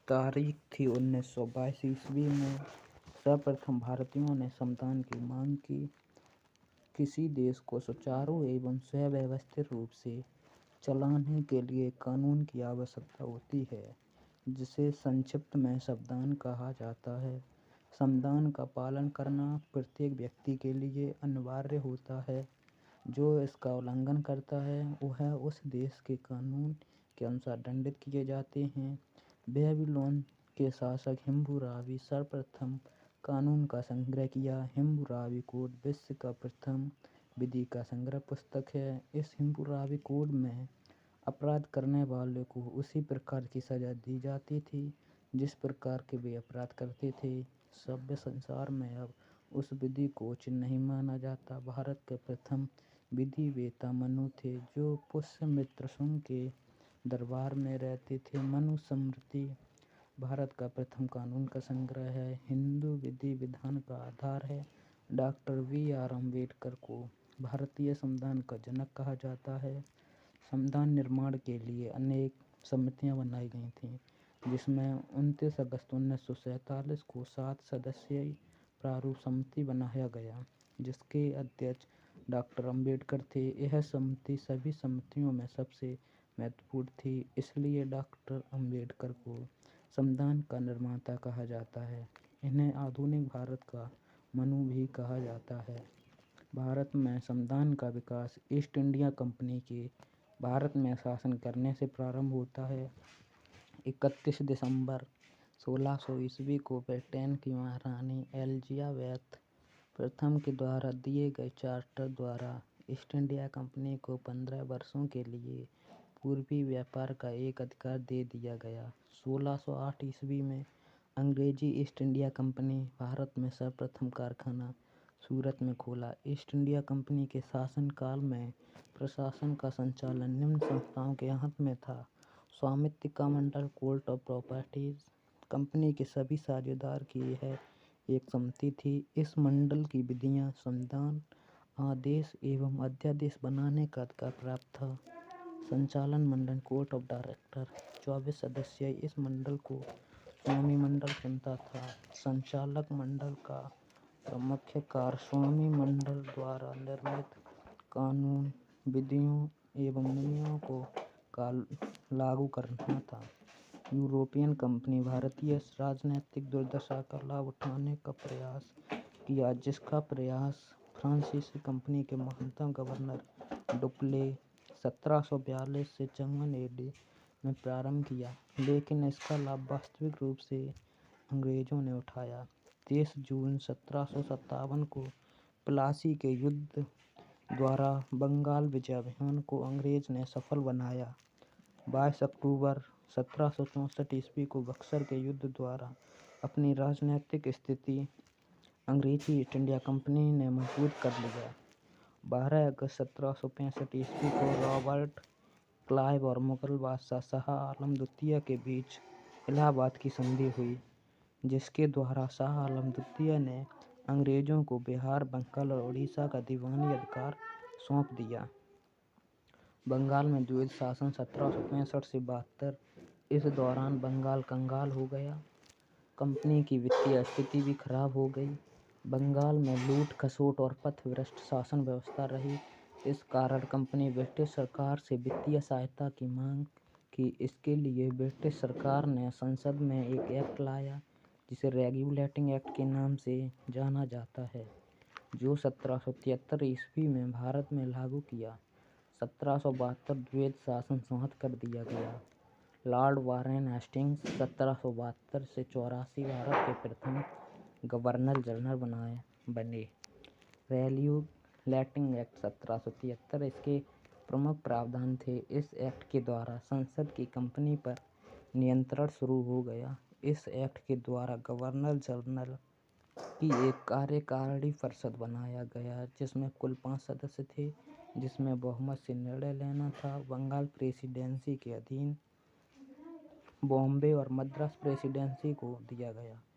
तारीख थी 1922 ईस्वी में सर्वप्रथम भारतीयों ने संविधान की मांग की। किसी देश को सुचारू एवं सुव्यवस्थित रूप से चलाने के लिए कानून की आवश्यकता होती है, जिसे संक्षिप्त में संविधान कहा जाता है। संविधान का पालन करना प्रत्येक व्यक्ति के लिए अनिवार्य होता है। जो इसका उल्लंघन करता है वह उस देश के कानून के अनुसार दंडित किए जाते हैं। बेबीलोन के शासक हम्मुराबी सर्वप्रथम कानून का संग्रह किया। हम्मुराबी कोड विश्व का प्रथम विधि का संग्रह पुस्तक है। इस हम्मुराबी कोड में अपराध करने वाले को उसी प्रकार की सजा दी जाती थी जिस प्रकार के वे अपराध करते थे। सभ्य संसार में अब उस विधि को उचित नहीं माना जाता। भारत के प्रथम विधिवेत्ता मनु थे, जो पुष्यमित्र शुंग के दरबार में रहते थे। मनु स्मृति भारत का प्रथम कानून का संग्रह है। हिंदू विधि विधान का आधार है। Doctor B R. अम्बेडकर को भारतीय संविधान का जनक कहा जाता है। संविधान निर्माण के लिए अनेक समितियां बनाई गई थीं, जिसमें 29 अगस्त 1947 को 7 सदस्यीय प्रारूप समिति बनाया गया, जिसके अध्यक्ष डॉक्टर अम्बेडकर थे। यह समिति सभी समितियों में सबसे महत्वपूर्ण थी, इसलिए डॉक्टर अम्बेडकर को संविधान का निर्माता कहा जाता है। इन्हें आधुनिक भारत का मनु भी कहा जाता है। भारत में संविधान का विकास ईस्ट इंडिया कंपनी के भारत में शासन करने से प्रारंभ होता है। 31 दिसंबर 1600 ईस्वी को ब्रिटेन की महारानी एलिजाबेथ प्रथम के द्वारा दिए गए चार्टर द्वारा ईस्ट इंडिया कंपनी को 15 वर्षों के लिए पूर्वी व्यापार का एक अधिकार दे दिया गया। 1608 ईस्वी में अंग्रेजी ईस्ट इंडिया कंपनी भारत में सर्वप्रथम कारखाना सूरत में खोला। ईस्ट इंडिया कंपनी के शासनकाल में प्रशासन का संचालन निम्न संस्थाओं के हाथ में था: स्वामित्व का मंडल, कोर्ट ऑफ प्रॉपर्टीज, कंपनी के सभी साझेदार की यह एक समिति थी। इस मंडल की विधियां संविधान, आदेश एवं अध्यादेश बनाने का अधिकार प्राप्त था। संचालन मंडल कोर्ट ऑफ डायरेक्टर 24 सदस्यीय इस मंडल को स्वामी मंडल चुनता था। संचालक मंडल का मुख्य कार्य स्वामी मंडल द्वारा निर्मित कानून, विधियों एवं नियमों को लागू करना था। यूरोपियन कंपनी भारतीय राजनीतिक दुर्दशा का लाभ उठाने का प्रयास किया, जिसका प्रयास फ्रांसीसी कंपनी के महानतम गवर्नर डुप्ले 1742 से 54 AD में प्रारंभ किया, लेकिन इसका लाभ वास्तविक रूप से अंग्रेजों ने उठाया। 23 जून 1757 को प्लासी के युद्ध द्वारा बंगाल विजय अभियान को अंग्रेज ने सफल बनाया। 22 अक्टूबर 1764 ईस्वी को बक्सर के युद्ध द्वारा अपनी राजनीतिक स्थिति अंग्रेजी ईस्ट इंडिया कंपनी ने मजबूत कर लिया। 12 अगस्त 1765 ईस्वी को रॉबर्ट क्लाइव और मुगल बादशाह शाह आलम द्वितीय के बीच इलाहाबाद की संधि हुई, जिसके द्वारा शाह आलम द्वितीय ने अंग्रेजों को बिहार, बंगाल और उड़ीसा का दीवानी अधिकार सौंप दिया। बंगाल में द्विज शासन 1765 से 72। इस दौरान बंगाल कंगाल हो गया। कंपनी की वित्तीय स्थिति भी खराब हो गई। बंगाल में लूट, खसोट और पथभ्रष्ट शासन व्यवस्था रही। इस कारण कंपनी ब्रिटिश सरकार से वित्तीय सहायता की मांग की। इसके लिए ब्रिटिश सरकार ने संसद में एक एक्ट लाया, जिसे रेगुलेटिंग एक्ट के नाम से जाना जाता है, जो 1773 ईस्वी में भारत में लागू किया। 1772 द्विज शासन समाप्त कर दिया गया। लॉर्ड वारेन हेस्टिंग्स 1772 से 84 भारत के प्रथम गवर्नर जनरल बने। रेगुलेटिंग एक्ट 1773 इसके प्रमुख प्रावधान थे। इस एक्ट के द्वारा संसद की कंपनी पर नियंत्रण शुरू हो गया। इस एक्ट के द्वारा गवर्नर जनरल की एक कार्यकारिणी परिषद बनाया गया, जिसमें कुल 5 सदस्य थे, जिसमें बहुमत से निर्णय लेना था। बंगाल प्रेसिडेंसी के अधीन बॉम्बे और मद्रास प्रेसिडेंसी को दिया गया।